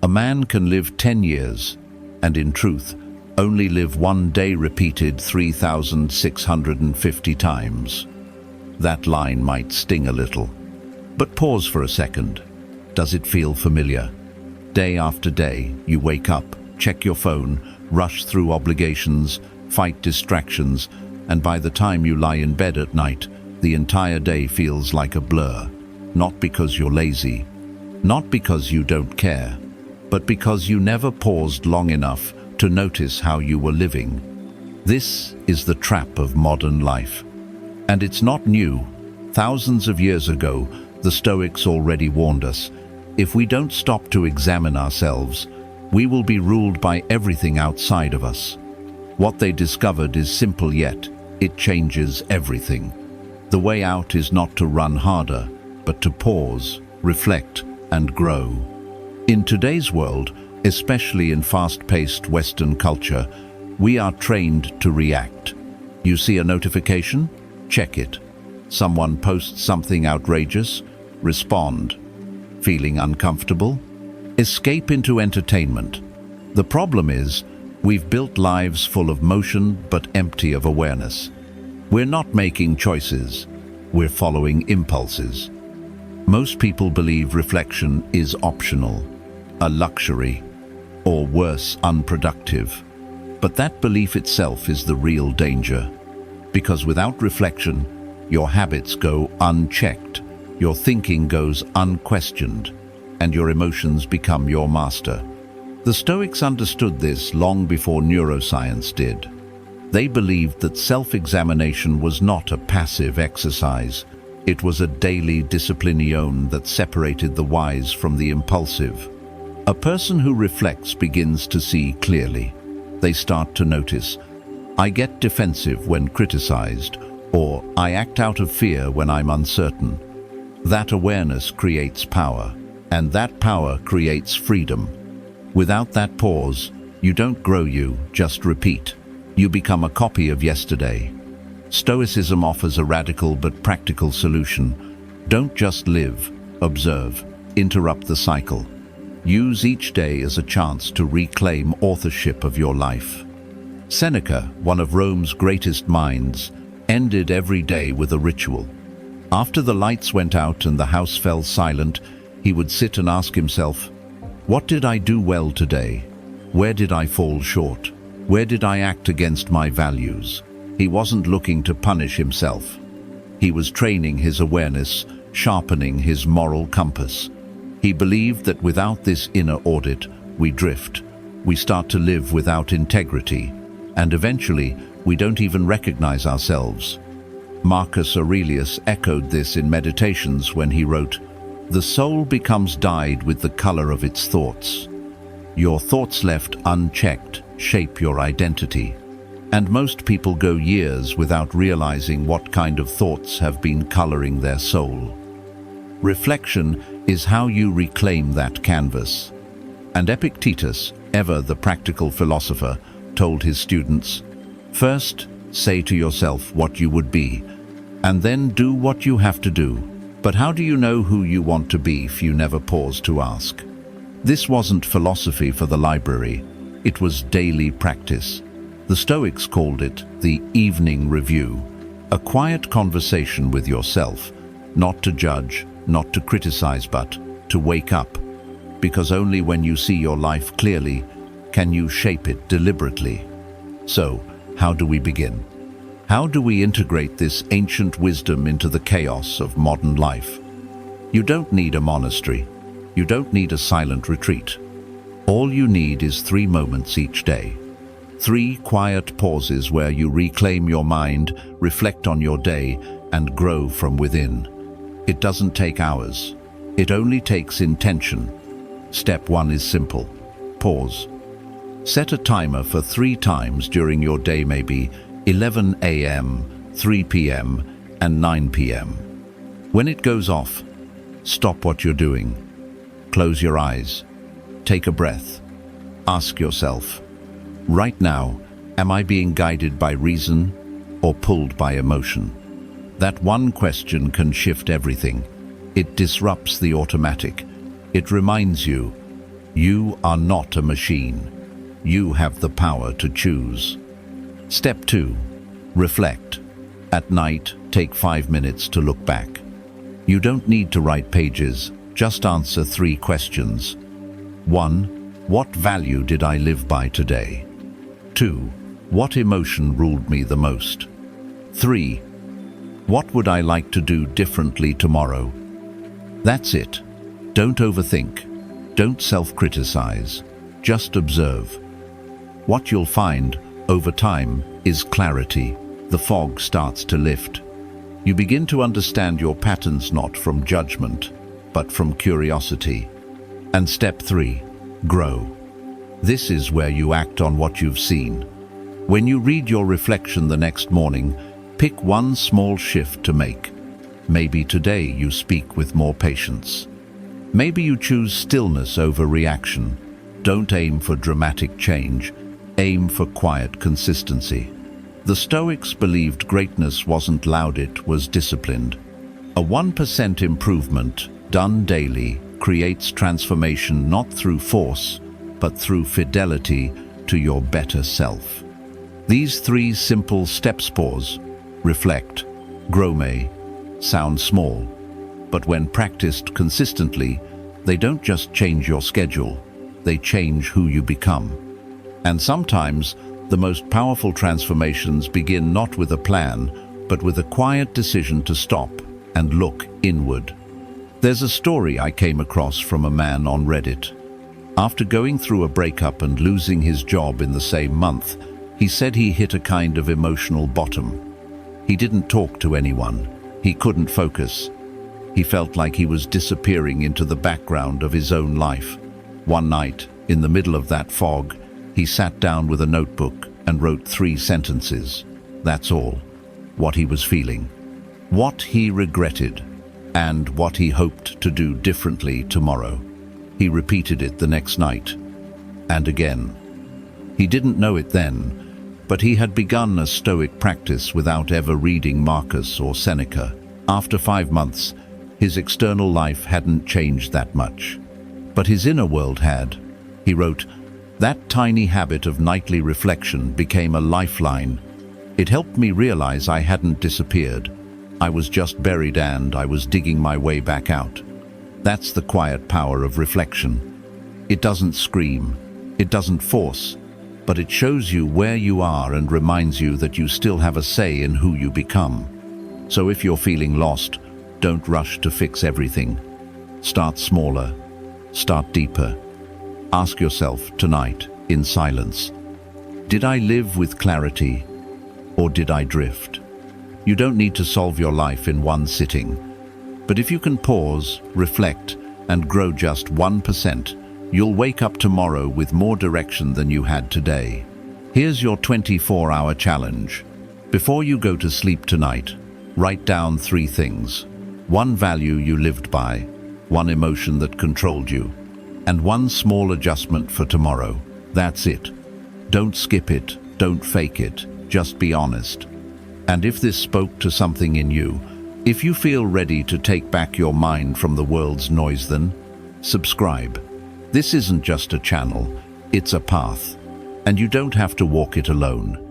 A man can live 10 years, and in truth, only live one day repeated 3,650 times. That line might sting a little. But pause for a second. Does it feel familiar? Day after day, you wake up, check your phone, rush through obligations, fight distractions, and by the time you lie in bed at night, the entire day feels like a blur. Not because you're lazy, not because you don't care, but because you never paused long enough to notice how you were living. This is the trap of modern life. And it's not new. Thousands of years ago, the Stoics already warned us, if we don't stop to examine ourselves, we will be ruled by everything outside of us. What they discovered is simple, yet it changes everything. The way out is not to run harder, but to pause, reflect, and grow. In today's world, especially in fast-paced Western culture, we are trained to react. You see a notification? Check it. Someone posts something outrageous? Respond. Feeling uncomfortable? Escape into entertainment. The problem is, we've built lives full of motion but empty of awareness. We're not making choices. We're following impulses. Most people believe reflection is optional, a luxury, or worse, unproductive. But that belief itself is the real danger. Because without reflection, your habits go unchecked, your thinking goes unquestioned, and your emotions become your master. The Stoics understood this long before neuroscience did. They believed that self-examination was not a passive exercise. It was a daily discipline that separated the wise from the impulsive. A person who reflects begins to see clearly. They start to notice, I get defensive when criticized, or I act out of fear when I'm uncertain. That awareness creates power, and that power creates freedom. Without that pause, you don't grow, you just repeat. You become a copy of yesterday. Stoicism offers a radical but practical solution. Don't just live, observe, interrupt the cycle. Use each day as a chance to reclaim authorship of your life. Seneca, one of Rome's greatest minds, ended every day with a ritual. After the lights went out and the house fell silent, he would sit and ask himself, what did I do well today? Where did I fall short? Where did I act against my values? He wasn't looking to punish himself. He was training his awareness, sharpening his moral compass. He believed that without this inner audit, we drift. We start to live without integrity, and eventually, we don't even recognize ourselves. Marcus Aurelius echoed this in Meditations when he wrote, "The soul becomes dyed with the color of its thoughts. Your thoughts left unchecked shape your identity." And most people go years without realizing what kind of thoughts have been coloring their soul. Reflection is how you reclaim that canvas. And Epictetus, ever the practical philosopher, told his students, first, say to yourself what you would be, and then do what you have to do. But how do you know who you want to be if you never pause to ask? This wasn't philosophy for the library. It was daily practice. The Stoics called it the evening review, a quiet conversation with yourself, not to judge, not to criticize, but to wake up. Because only when you see your life clearly can you shape it deliberately. So, how do we begin? How do we integrate this ancient wisdom into the chaos of modern life? You don't need a monastery. You don't need a silent retreat. All you need is 3 moments each day. 3 quiet pauses where you reclaim your mind, reflect on your day, and grow from within. It doesn't take hours. It only takes intention. Step 1 is simple. Pause. Set a timer for 3 times during your day, maybe 11 a.m., 3 p.m., and 9 p.m. When it goes off, stop what you're doing. Close your eyes. Take a breath. Ask yourself, right now, am I being guided by reason or pulled by emotion? That one question can shift everything. It disrupts the automatic. It reminds you, You are not a machine. You have the power to choose. Step 2. Reflect. At night, take 5 minutes to look back. You don't need to write pages, just answer 3 questions. 1. What value did I live by today? 2. What emotion ruled me the most? 3. What would I like to do differently tomorrow? That's it. Don't overthink. Don't self-criticize. Just observe. What you'll find, over time, is clarity. The fog starts to lift. You begin to understand your patterns not from judgment, but from curiosity. And step 3, grow. This is where you act on what you've seen. When you read your reflection the next morning, pick one small shift to make. Maybe today you speak with more patience. Maybe you choose stillness over reaction. Don't aim for dramatic change. Aim for quiet consistency. The Stoics believed greatness wasn't loud, it was disciplined. A 1% improvement, done daily, creates transformation not through force, but through fidelity to your better self. These 3 simple steps: pause, reflect, grow may sound small, but when practiced consistently, they don't just change your schedule, they change who you become. And sometimes, the most powerful transformations begin not with a plan, but with a quiet decision to stop and look inward. There's a story I came across from a man on Reddit. After going through a breakup and losing his job in the same month, he said he hit a kind of emotional bottom. He didn't talk to anyone. He couldn't focus. He felt like he was disappearing into the background of his own life. One night, in the middle of that fog, he sat down with a notebook and wrote 3 sentences. That's all. What he was feeling, what he regretted, and what he hoped to do differently tomorrow. He repeated it the next night, and again. He didn't know it then, but he had begun a Stoic practice without ever reading Marcus or Seneca. After 5 months, his external life hadn't changed that much, but his inner world had. He wrote, "That tiny habit of nightly reflection became a lifeline. It helped me realize I hadn't disappeared. I was just buried and I was digging my way back out." That's the quiet power of reflection. It doesn't scream, it doesn't force, but it shows you where you are and reminds you that you still have a say in who you become. So if you're feeling lost, don't rush to fix everything. Start smaller, start deeper. Ask yourself tonight, in silence, did I live with clarity or did I drift? You don't need to solve your life in one sitting, but if you can pause, reflect, and grow just 1%, you'll wake up tomorrow with more direction than you had today. Here's your 24-hour challenge. Before you go to sleep tonight, write down 3 things. 1 value you lived by, 1 emotion that controlled you, and 1 small adjustment for tomorrow. That's it. Don't skip it, don't fake it, just be honest. And if this spoke to something in you, if you feel ready to take back your mind from the world's noise, then subscribe. This isn't just a channel, it's a path, and you don't have to walk it alone.